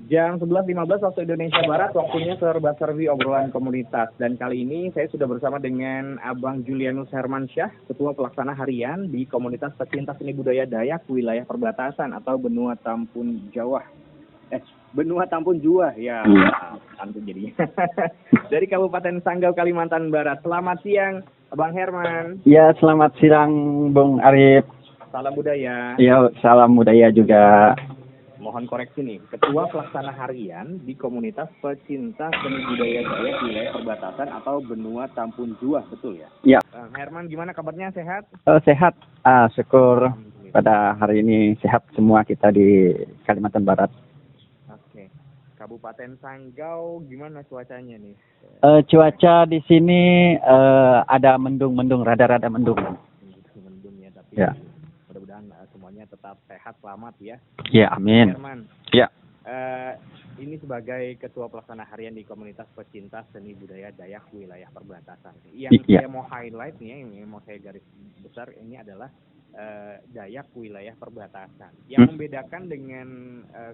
Jam 11.15 waktu Indonesia Barat, waktunya serba-serbi obrolan komunitas. Dan kali ini saya sudah bersama dengan Abang Julianus Hermansyah, Ketua Pelaksana Harian di Komunitas Pecinta Seni Budaya Dayak Wilayah Perbatasan atau Benua Tampun Jawa. Benua Tampun Juah, ya, antun jadinya. Dari Kabupaten Sanggau, Kalimantan Barat. Selamat siang, Abang Herman. Ya, selamat siang, Bung Arif. Salam budaya. Ya, salam budaya juga. Mohon koreksi nih, Ketua Pelaksana Harian di Komunitas Pecinta Seni Budaya Dayak Wilayah Perbatasan atau Benua Tampun Juah, betul ya? Ya. Herman, gimana kabarnya, sehat? Sehat, syukur pada hari ini sehat semua kita di Kalimantan Barat. Oke, Kabupaten Sanggau gimana cuacanya nih? Cuaca di sini ada mendung, rada-rada mendung. Mendung ya, tapi ya. Mudah-mudahan semuanya tetap sehat, selamat ya. Ya, amin. Herman, ya. Ini sebagai Ketua Pelaksana Harian di Komunitas Pecinta Seni Budaya Dayak Wilayah Perbatasan. Yang saya mau highlight nih, yang mau saya garis besar ini adalah Dayak Wilayah Perbatasan. Yang membedakan dengan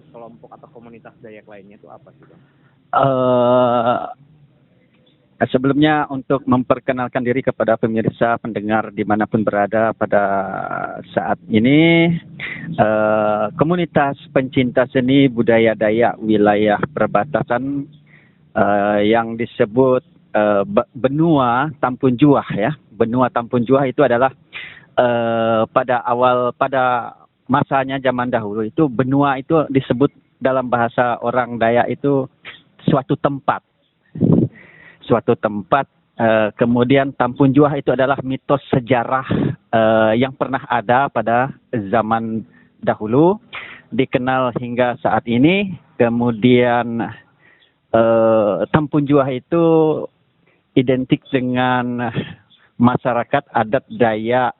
kelompok atau komunitas Dayak lainnya itu apa sih, Bang? Sebelumnya untuk memperkenalkan diri kepada pemirsa pendengar dimanapun berada pada saat ini, Komunitas Pencinta Seni Budaya Dayak Wilayah Perbatasan yang disebut Benua Tampun Juah ya. Benua Tampun Juah itu adalah pada masanya zaman dahulu itu benua itu disebut dalam bahasa orang Dayak itu suatu tempat. Kemudian Tampun Juah itu adalah mitos sejarah yang pernah ada pada zaman dahulu, dikenal hingga saat ini. Kemudian Tampun Juah itu identik dengan masyarakat adat Dayak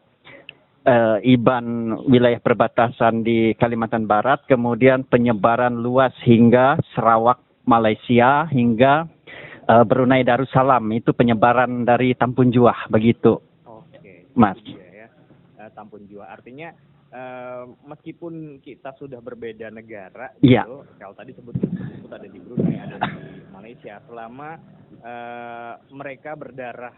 Iban wilayah perbatasan di Kalimantan Barat, kemudian penyebaran luas hingga Sarawak, Malaysia, hingga Brunei Darussalam. Itu penyebaran dari Tampun Juah, begitu. Oke, Mas. Ya, Tampun Juah artinya meskipun kita sudah berbeda negara, ya. Gitu, kalau tadi sebut ada di Brunei, ada di Malaysia, selama mereka berdarah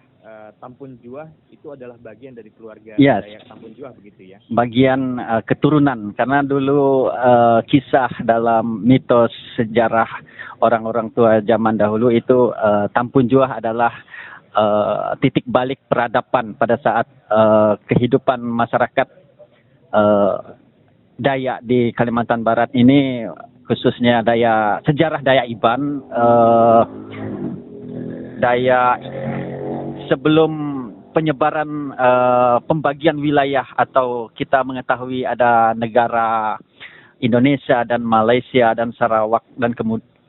Tampun Juah itu adalah bagian dari keluarga Dayak Tampun Juah, begitu ya? Bagian keturunan, karena dulu kisah dalam mitos sejarah orang-orang tua zaman dahulu itu Tampun Juah adalah titik balik peradaban pada saat kehidupan masyarakat Dayak di Kalimantan Barat ini, khususnya sejarah Dayak Iban, Dayak sebelum penyebaran pembagian wilayah atau kita mengetahui ada negara Indonesia dan Malaysia dan Sarawak dan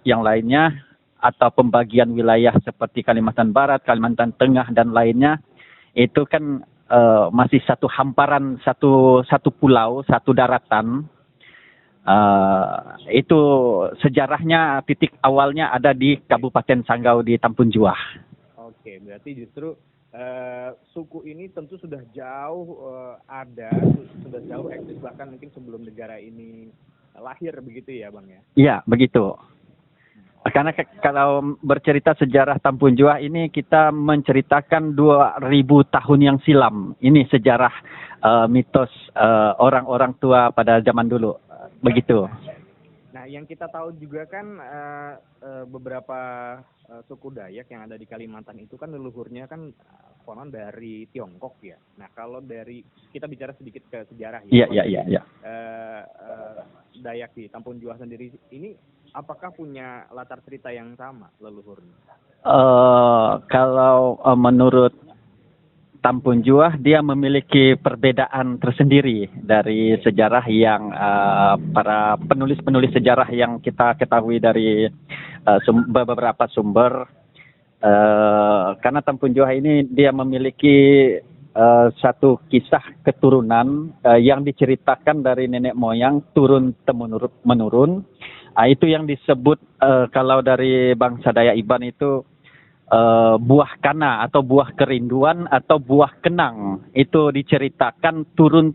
yang lainnya, atau pembagian wilayah seperti Kalimantan Barat, Kalimantan Tengah dan lainnya, itu kan masih satu hamparan, satu pulau, satu daratan. Itu sejarahnya titik awalnya ada di Kabupaten Sanggau di Tampun Juah. Oke, berarti justru suku ini tentu sudah jauh sudah jauh eksis, bahkan mungkin sebelum negara ini lahir, begitu ya, Bang ya? Iya, begitu. Karena kalau bercerita sejarah Tampun Juah ini kita menceritakan 2000 tahun yang silam. Ini sejarah mitos orang-orang tua pada zaman dulu, begitu. Nah, yang kita tahu juga kan beberapa suku Dayak yang ada di Kalimantan itu kan leluhurnya kan konon dari Tiongkok ya. Nah, kalau dari kita bicara sedikit ke sejarah ya. Iya. Dayak di Tampun Juah sendiri ini apakah punya latar cerita yang sama leluhurnya? Kalau menurut Tampun Juah, dia memiliki perbedaan tersendiri dari sejarah yang para penulis-penulis sejarah yang kita ketahui dari beberapa sumber. Karena Tampun Juah ini dia memiliki satu kisah keturunan yang diceritakan dari nenek moyang turun menurun. Itu yang disebut kalau dari bangsa Dayak Iban itu buah kana atau buah kerinduan atau buah kenang. Itu diceritakan turun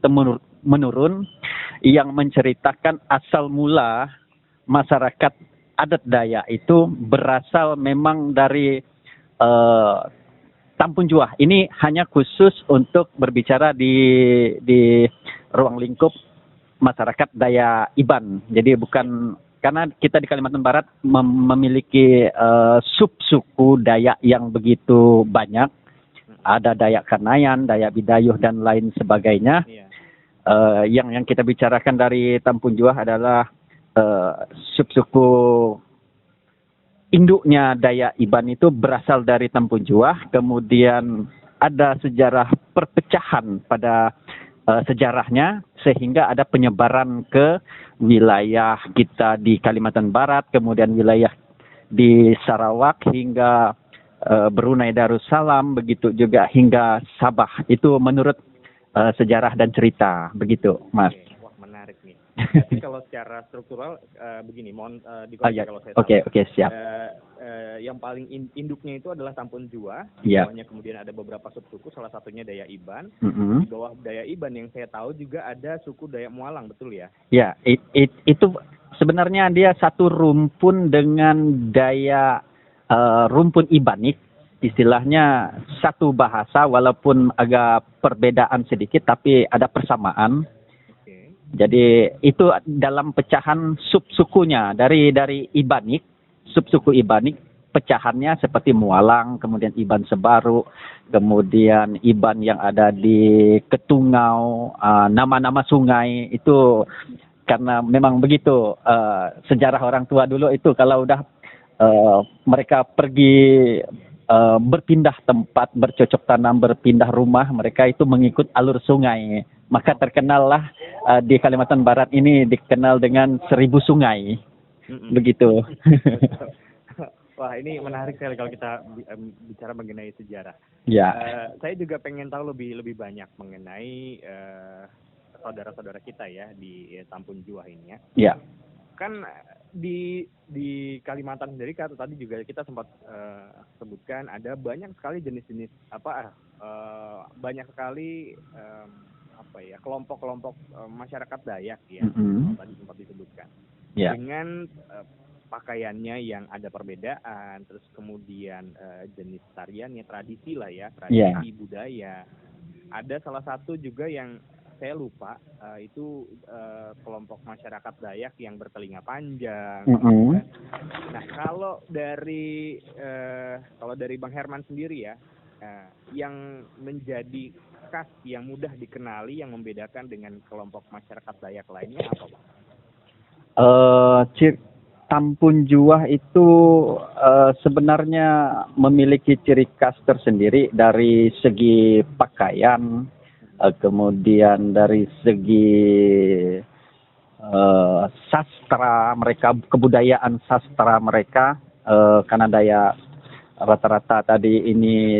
menurun, yang menceritakan asal mula masyarakat adat Dayak itu berasal memang dari Tampun Juah. Ini hanya khusus untuk berbicara di ruang lingkup masyarakat Dayak Iban. Jadi bukan karena kita di Kalimantan Barat memiliki subsuku Dayak yang begitu banyak. Ada Dayak Kanayan, Dayak Bidayuh dan lain sebagainya. Yang kita bicarakan dari Tampun Juah adalah subsuku induknya Dayak Iban itu berasal dari Tampun Juah. Kemudian ada sejarah perpecahan pada sejarahnya sehingga ada penyebaran ke wilayah kita di Kalimantan Barat, kemudian wilayah di Sarawak hingga Brunei Darussalam, begitu juga hingga Sabah. Itu menurut sejarah dan cerita, begitu, Mas. Oke. Wah, menarik nih. Tapi kalau secara struktural begini, mohon dikoreksi kalau saya salah. Oke, siap. Yang paling induknya itu adalah Tampun Juah. Di Iya. bawahnya kemudian ada beberapa subsuku, salah satunya Dayak Iban. Mm-mm. Di bawah Dayak Iban yang saya tahu juga ada suku Dayak Mualang, betul ya? Ya, itu sebenarnya dia satu rumpun dengan Dayak rumpun Ibanik. Istilahnya satu bahasa walaupun agak perbedaan sedikit tapi ada persamaan. Oke. Jadi itu dalam pecahan subsukunya dari Ibanik, subsuku Ibanik pecahannya seperti Mualang, kemudian Iban Sebaru, kemudian Iban yang ada di Ketungau, nama-nama sungai itu karena memang begitu sejarah orang tua dulu itu kalau udah mereka pergi berpindah tempat, bercocok tanam, berpindah rumah, mereka itu mengikut alur sungai. Maka terkenallah di Kalimantan Barat ini dikenal dengan 1000 sungai. Begitu. Wah, ini menarik sekali kalau kita bicara mengenai sejarah. Ya. Saya juga pengen tahu lebih banyak mengenai saudara-saudara kita ya di Tampun Juah ini ya. Ya. Kan di Kalimantan sendiri kan tadi juga kita sempat sebutkan ada banyak sekali jenis-jenis banyak sekali kelompok-kelompok masyarakat Dayak ya. Tadi sempat disebutkan. Ya. Dengan pakaiannya yang ada perbedaan, terus kemudian jenis tariannya, tradisi lah ya, tradisi budaya. Ada salah satu juga yang saya lupa itu kelompok masyarakat Dayak yang bertelinga panjang. Nah kalau dari Bang Herman sendiri ya, yang menjadi khas yang mudah dikenali yang membedakan dengan kelompok masyarakat Dayak lainnya apa, Bang? Tampun Juah itu sebenarnya memiliki ciri khas tersendiri dari segi pakaian, kemudian dari segi sastra mereka, kebudayaan sastra mereka, karena Dayak rata-rata tadi ini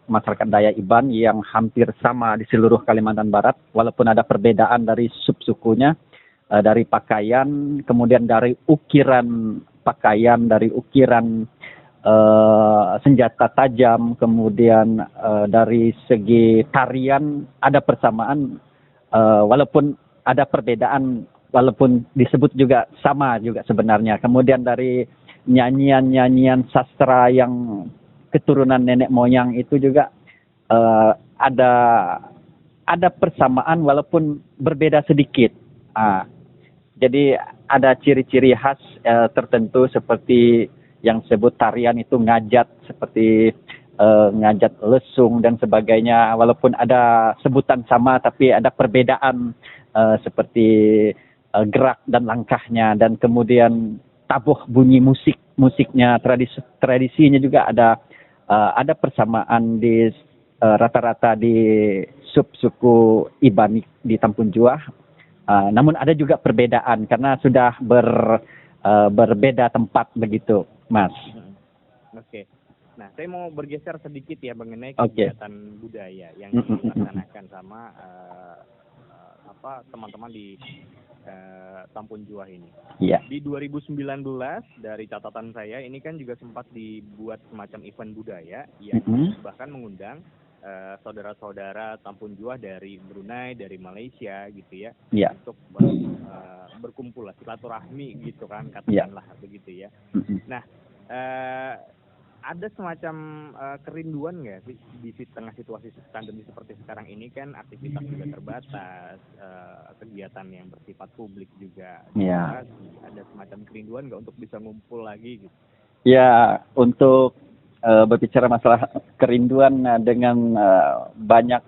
masyarakat Dayak Iban yang hampir sama di seluruh Kalimantan Barat, walaupun ada perbedaan dari subsukunya. Dari pakaian, kemudian dari ukiran pakaian, dari ukiran senjata tajam, kemudian dari segi tarian ada persamaan, walaupun ada perbedaan, walaupun disebut juga sama juga sebenarnya. Kemudian dari nyanyian sastra yang keturunan nenek moyang itu juga ada persamaan walaupun berbeda sedikit. Jadi ada ciri-ciri khas tertentu seperti yang sebut tarian itu ngajat, seperti ngajat lesung dan sebagainya. Walaupun ada sebutan sama tapi ada perbedaan seperti gerak dan langkahnya, dan kemudian tabuh bunyi musiknya, tradisinya juga ada persamaan di rata-rata di subsuku Ibanik di Tampun Juah. Namun ada juga perbedaan karena sudah berbeda tempat begitu, Mas. Oke. Nah, saya mau bergeser sedikit ya mengenai kegiatan budaya yang dilaksanakan sama teman-teman di Tampun Juah ini. Yeah. Di 2019 dari catatan saya ini kan juga sempat dibuat semacam event budaya yang bahkan mengundang saudara-saudara Tampun Juah dari Brunei, dari Malaysia gitu ya, Ya. untuk berkumpul lah, silaturahmi gitu kan, Ya. katakanlah begitu ya. Nah, ada semacam kerinduan nggak sih di tengah situasi pandemi seperti sekarang ini kan, aktivitas juga terbatas, kegiatan yang bersifat publik juga Ya. ada semacam kerinduan nggak untuk bisa ngumpul lagi gitu? Ya, untuk berbicara masalah kerinduan dengan banyak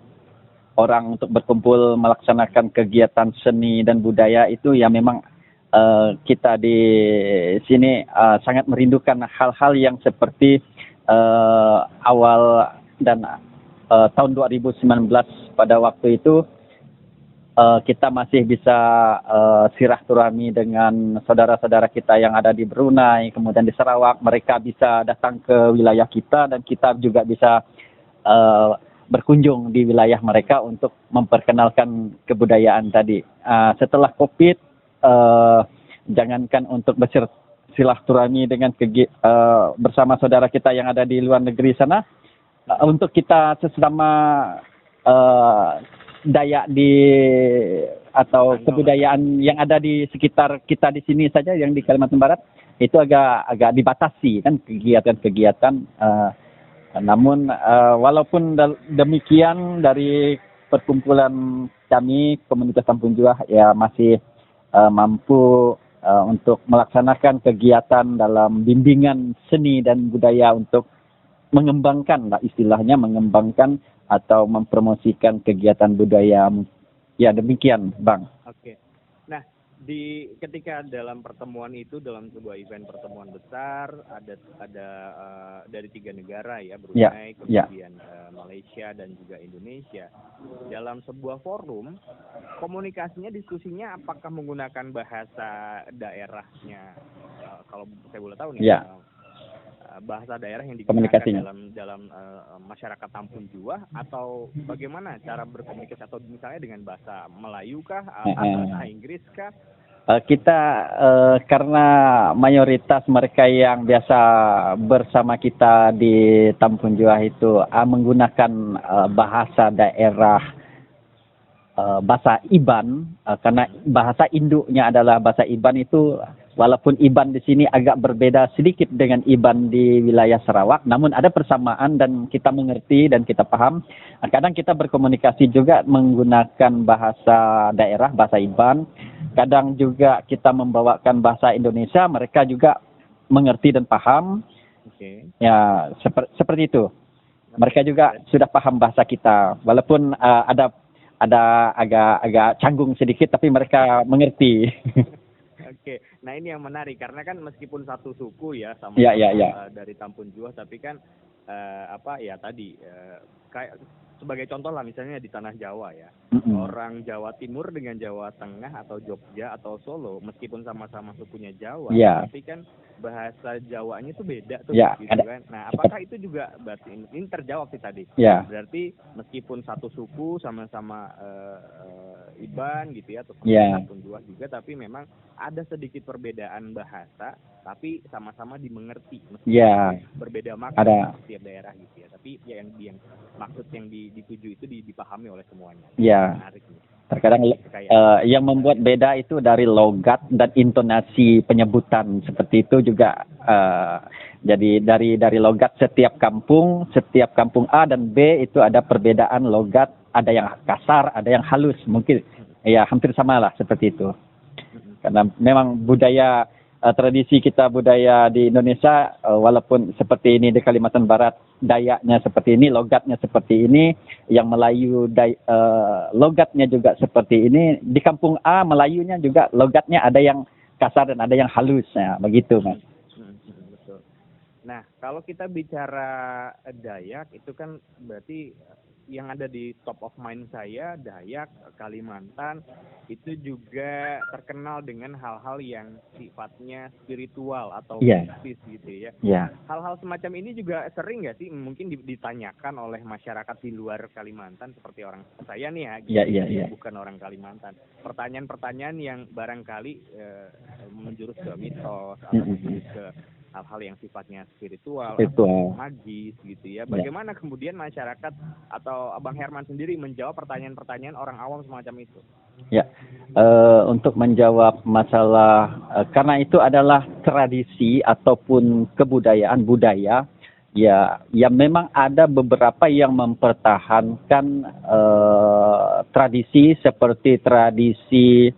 orang untuk berkumpul melaksanakan kegiatan seni dan budaya itu ya memang kita di sini sangat merindukan hal-hal yang seperti awal dan tahun 2019 pada waktu itu kita masih bisa silaturahmi dengan saudara-saudara kita yang ada di Brunei, kemudian di Sarawak. Mereka bisa datang ke wilayah kita dan kita juga bisa berkunjung di wilayah mereka untuk memperkenalkan kebudayaan tadi. Setelah COVID, jangankan untuk bersilaturahmi dengan bersama saudara kita yang ada di luar negeri sana, untuk kita sesama Dayak atau kebudayaan yang ada di sekitar kita di sini saja yang di Kalimantan Barat itu agak dibatasi kan kegiatan-kegiatan. Namun walaupun demikian dari perkumpulan kami komunitas Tampun Juah ya masih mampu untuk melaksanakan kegiatan dalam bimbingan seni dan budaya untuk mengembangkan lah istilahnya mengembangkan atau mempromosikan kegiatan budaya. Ya demikian Bang. Oke. Nah, ketika dalam pertemuan itu, dalam sebuah event pertemuan besar, ada dari 3 negara ya, Brunei, kemudian Malaysia dan juga Indonesia. Dalam sebuah forum, komunikasinya, diskusinya apakah menggunakan bahasa daerahnya? Kalau saya boleh tahu nih, bahasa daerah yang digunakan dalam masyarakat Tampun Juah, atau bagaimana cara berkomunikasi, atau misalnya dengan bahasa Melayu kah, atau bahasa Inggris kah? Kita karena mayoritas mereka yang biasa bersama kita di Tampun Juah itu menggunakan bahasa daerah, bahasa Iban, karena bahasa induknya adalah bahasa Iban itu. Walaupun Iban di sini agak berbeda sedikit dengan Iban di wilayah Sarawak, namun ada persamaan dan kita mengerti dan kita paham. Kadang kita berkomunikasi juga menggunakan bahasa daerah, bahasa Iban. Kadang juga kita membawakan bahasa Indonesia, mereka juga mengerti dan paham. Ya, seperti itu. Mereka juga sudah paham bahasa kita, walaupun ada agak canggung sedikit, tapi mereka mengerti. Oke, nah ini yang menarik karena kan meskipun satu suku ya sama dari Tampun Juah, tapi kan kayak sebagai contoh lah misalnya di tanah Jawa ya, orang Jawa Timur dengan Jawa Tengah atau Jogja atau Solo, meskipun sama-sama sukunya Jawa, tapi kan bahasa Jawanya itu beda tuh, gitu kan. Nah, apakah itu juga berarti ini terjawab sih tadi? Berarti meskipun satu suku sama-sama Iban gitu ya, atau Tampun Juah juga, tapi memang ada sedikit perbedaan bahasa, tapi sama-sama dimengerti meskipun berbeda makna setiap daerah gitu ya. Tapi ya yang maksud yang dituju itu dipahami oleh semuanya. Menarik nih. Terkadang yang membuat beda itu dari logat dan intonasi penyebutan seperti itu juga. Jadi dari logat setiap kampung A dan B itu ada perbedaan logat, ada yang kasar, ada yang halus, mungkin ya hampir sama lah seperti itu. Karena memang budaya tradisi kita, budaya di Indonesia, walaupun seperti ini di Kalimantan Barat, Dayaknya seperti ini, logatnya seperti ini, yang Melayu logatnya juga seperti ini, di kampung A Melayunya juga logatnya ada yang kasar dan ada yang halus, ya, begitu Mas. Betul. Nah, kalau kita bicara Dayak itu kan berarti yang ada di top of mind saya, Dayak, Kalimantan, itu juga terkenal dengan hal-hal yang sifatnya spiritual atau mistis gitu ya. Hal-hal semacam ini juga sering nggak sih mungkin ditanyakan oleh masyarakat di luar Kalimantan, seperti orang saya nih ya, bukan orang Kalimantan. Pertanyaan-pertanyaan yang barangkali menjurus ke mitos atau menjurus ke hal-hal yang sifatnya spiritual, Spiritual. atau magis gitu ya. Ya. Bagaimana kemudian masyarakat atau Abang Herman sendiri menjawab pertanyaan-pertanyaan orang awam semacam itu? Ya, untuk menjawab masalah, karena itu adalah tradisi ataupun kebudayaan budaya, ya memang ada beberapa yang mempertahankan tradisi seperti tradisi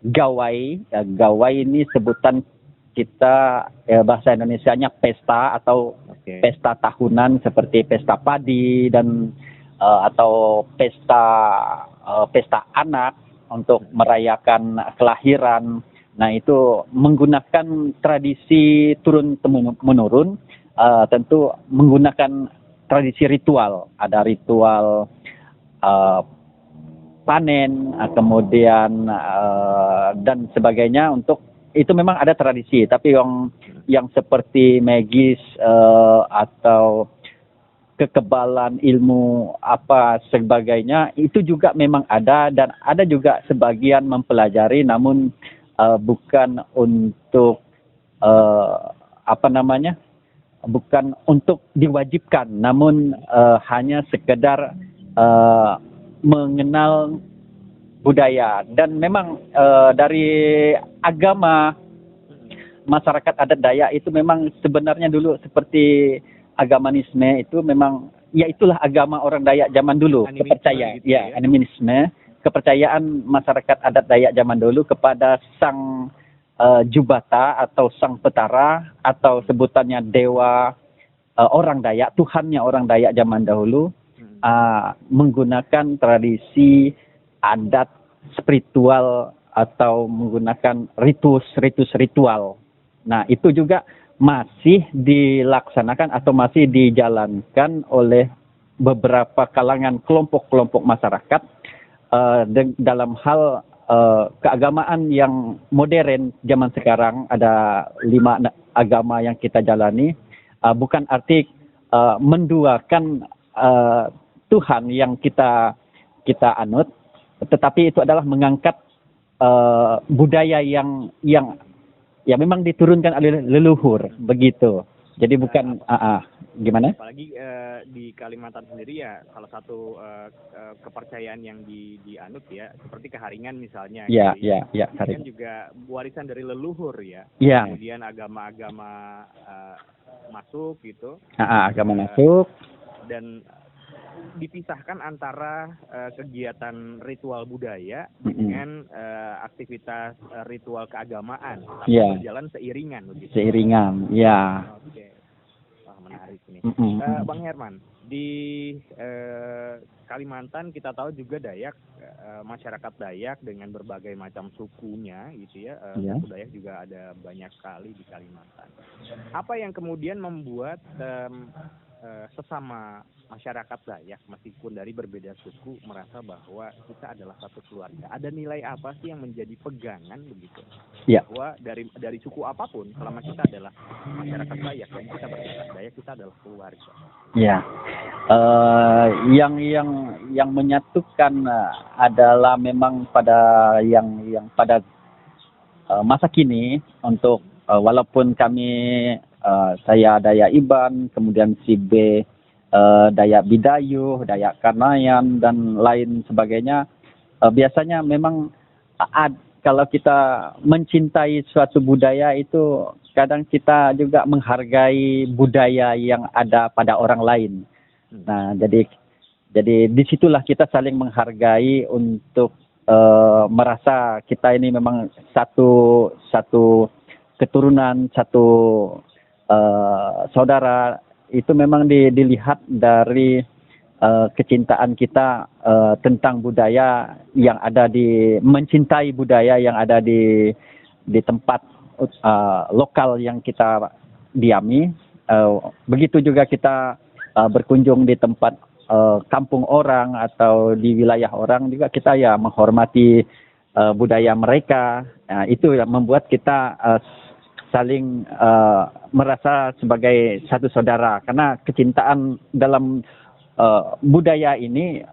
gawai. Gawai ini sebutan kita, bahasa Indonesianya pesta atau Oke. pesta tahunan seperti pesta padi dan atau pesta anak untuk merayakan kelahiran. Nah, itu menggunakan tradisi turun menurun, tentu menggunakan tradisi ritual. Ada ritual panen, kemudian dan sebagainya. Untuk itu memang ada tradisi, tapi yang seperti magis atau kekebalan ilmu apa sebagainya itu juga memang ada, dan ada juga sebagian mempelajari, namun bukan untuk bukan untuk diwajibkan, namun hanya sekedar mengenal budaya. Dan memang dari agama masyarakat adat Dayak itu memang sebenarnya dulu seperti agamanisme, itu memang ya itulah agama orang Dayak zaman dulu, Animisme kepercayaan gitu ya. animisme, kepercayaan masyarakat adat Dayak zaman dulu kepada sang Jubata atau sang petara, atau sebutannya dewa orang Dayak, Tuhannya orang Dayak zaman dahulu, menggunakan tradisi adat spiritual atau menggunakan ritus ritual. Nah, itu juga masih dilaksanakan atau masih dijalankan oleh beberapa kalangan kelompok-kelompok masyarakat dalam hal keagamaan yang modern zaman sekarang. Ada 5 agama yang kita jalani, bukan arti menduakan Tuhan yang kita anut, tetapi itu adalah mengangkat budaya yang ya memang diturunkan oleh leluhur begitu. Jadi bukan gimana? Apalagi di Kalimantan sendiri ya salah satu kepercayaan yang dianut ya, seperti keharingan misalnya. Ya, gitu ya. ya, Ini kan juga warisan dari leluhur ya. Ya. Kemudian agama-agama masuk gitu. Agama masuk. Dan dipisahkan antara kegiatan ritual budaya dengan aktivitas ritual keagamaan, tapi berjalan seiringan begitu. Seiringan, ya. Oke. Wah, menarik ini. Bang Herman, di Kalimantan kita tahu juga Dayak, masyarakat Dayak dengan berbagai macam sukunya gitu ya. Suku Dayak juga ada banyak sekali di Kalimantan. Apa yang kemudian membuat sesama masyarakat Dayak meskipun dari berbeda suku merasa bahwa kita adalah satu keluarga? Ada nilai apa sih yang menjadi pegangan begitu? Ya. Bahwa dari suku apapun, selama kita adalah masyarakat Dayak dan kita berdarah Dayak, kita adalah keluarga. Ya. Yang menyatukan adalah memang pada yang pada masa kini, untuk walaupun kami saya Dayak Iban, kemudian si B Dayak Bidayuh, Dayak Kanayan dan lain sebagainya, biasanya memang kalau kita mencintai suatu budaya itu kadang kita juga menghargai budaya yang ada pada orang lain. Nah, jadi disitulah kita saling menghargai untuk merasa kita ini memang satu keturunan, satu saudara. Itu memang dilihat dari kecintaan kita tentang budaya yang ada mencintai budaya yang ada di tempat lokal yang kita diami. Begitu juga kita berkunjung di tempat kampung orang atau di wilayah orang, juga kita ya menghormati budaya mereka. Nah, itu yang membuat kita saling merasa sebagai satu saudara, karena kecintaan dalam budaya ini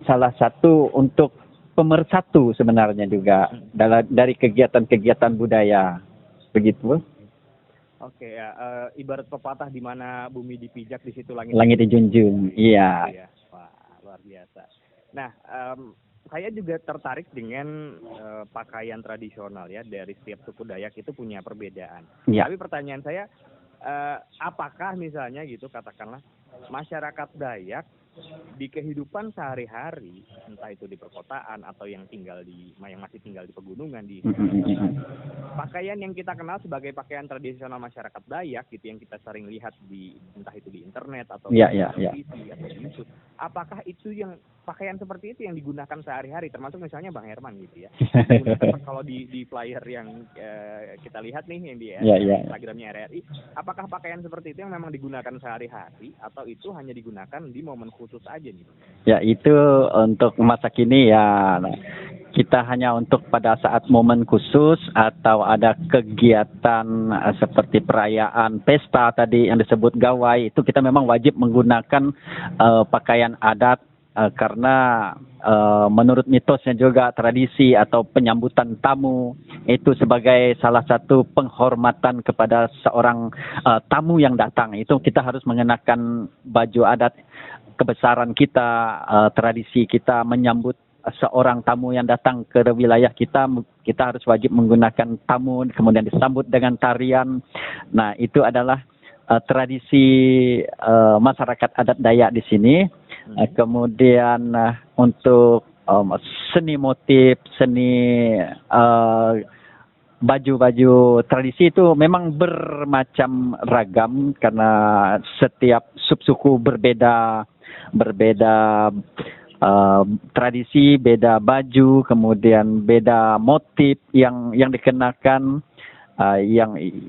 salah satu untuk pemersatu sebenarnya juga dari kegiatan-kegiatan budaya begitu. Oke ya, ibarat pepatah di mana bumi dipijak di situ langit Langit dijunjung. Iya. ya. Wah, luar biasa. Nah, saya juga tertarik dengan pakaian tradisional ya, dari setiap suku Dayak itu punya perbedaan. Iya. Tapi pertanyaan saya, apakah misalnya gitu katakanlah masyarakat Dayak di kehidupan sehari-hari, entah itu di perkotaan atau yang masih tinggal di pegunungan, di pakaian yang kita kenal sebagai pakaian tradisional masyarakat Dayak gitu, yang kita sering lihat di entah itu di internet atau di televisi atau di YouTube, apakah itu yang pakaian seperti itu yang digunakan sehari-hari, termasuk misalnya Bang Herman gitu ya, digunakan kalau di flyer yang kita lihat nih yang di Instagramnya RRI, apakah pakaian seperti itu yang memang digunakan sehari-hari atau itu hanya digunakan di momen khusus aja nih? Ya, itu untuk masa kini ya, kita hanya untuk pada saat momen khusus atau ada kegiatan seperti perayaan pesta tadi yang disebut gawai, itu kita memang wajib menggunakan pakaian adat karena menurut mitosnya juga tradisi atau penyambutan tamu itu sebagai salah satu penghormatan kepada seorang tamu yang datang, itu kita harus mengenakan baju adat kebesaran kita, tradisi kita menyambut seorang tamu yang datang ke wilayah kita harus wajib menggunakan tamu, kemudian disambut dengan tarian. Nah, itu adalah tradisi masyarakat adat Dayak di sini. Kemudian untuk seni motif, seni baju-baju tradisi itu memang bermacam ragam karena setiap subsuku berbeda tradisi, beda baju, kemudian beda motif yang dikenakan.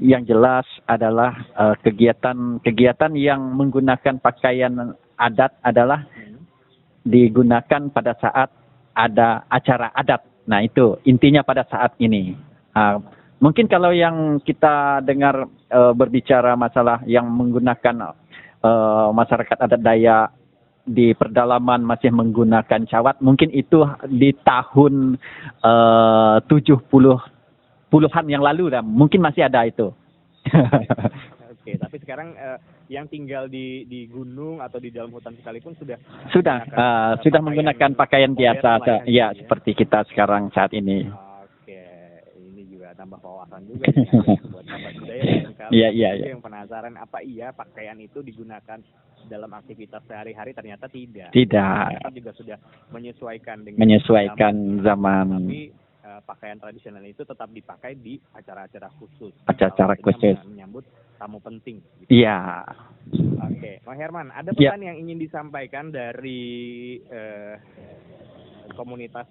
Yang jelas adalah kegiatan yang menggunakan pakaian adat adalah digunakan pada saat ada acara adat. Nah, itu intinya pada saat ini. Mungkin kalau yang kita dengar berbicara masalah yang menggunakan masyarakat adat Dayak di pedalaman masih menggunakan cawat, mungkin itu di tahun 70-an yang lalu lah, mungkin masih ada itu. Oke, tapi sekarang yang tinggal di gunung atau di dalam hutan sekalipun sudah menggunakan pakaian biasa ya, seperti kita sekarang saat ini. Oke, ini juga tambah wawasan juga buat sahabat budaya yang penasaran apa iya pakaian itu digunakan dalam aktivitas sehari-hari, ternyata tidak. Kita juga sudah menyesuaikan zaman. Tapi pakaian tradisional itu tetap dipakai di acara-acara khusus. Menyambut tamu penting. Iya. Oke, Bang Herman, ada pesan yang ingin disampaikan dari komunitas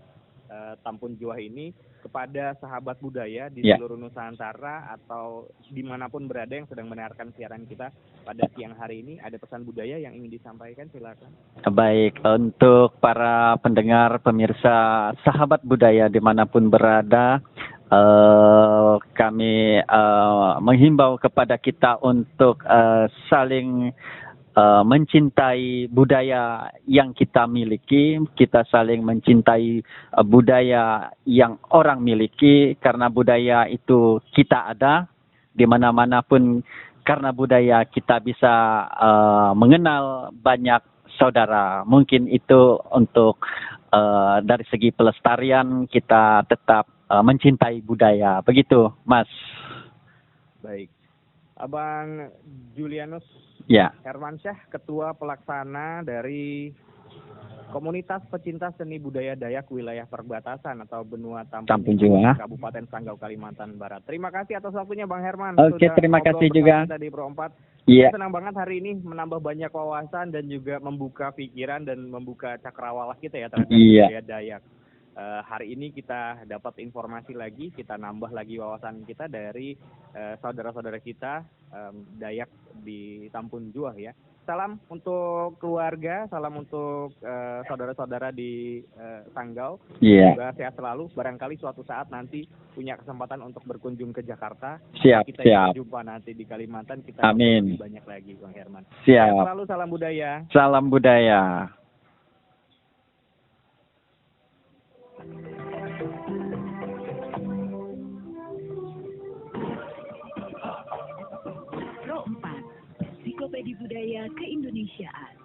Tampun Juah ini kepada sahabat budaya di seluruh Nusantara atau dimanapun berada yang sedang mendengarkan siaran kita pada siang hari ini, ada pesan budaya yang ingin disampaikan, silakan. Baik, untuk para pendengar, pemirsa, sahabat budaya dimanapun berada, kami menghimbau kepada kita untuk saling mencintai budaya yang kita miliki, kita saling mencintai budaya yang orang miliki, karena budaya itu kita ada di mana-mana pun, karena budaya kita bisa mengenal banyak saudara. Mungkin itu untuk dari segi pelestarian kita tetap mencintai budaya. Begitu, Mas. Baik. Abang Julianus Hermansyah, Ketua Pelaksana dari Komunitas Pecinta Seni Budaya Dayak Wilayah Perbatasan atau Benua Tampun Juah, Kabupaten Sanggau, Kalimantan Barat. Terima kasih atas waktunya Bang Herman. Oke, terima kasih juga. Kita di Pro 4. Senang banget hari ini menambah banyak wawasan dan juga membuka pikiran dan membuka cakrawala kita ya terhadap budaya Dayak. Hari ini kita dapat informasi lagi, kita nambah lagi wawasan kita dari saudara-saudara kita Dayak di Tampun Juah ya. Salam untuk keluarga, salam untuk saudara-saudara di Sanggau. Semoga sehat selalu. Barangkali suatu saat nanti punya kesempatan untuk berkunjung ke Jakarta. Kita jumpa nanti di Kalimantan, kita lebih banyak lagi, Bang Herman. Sehat selalu, salam budaya. Salam budaya. budaya keindonesiaan.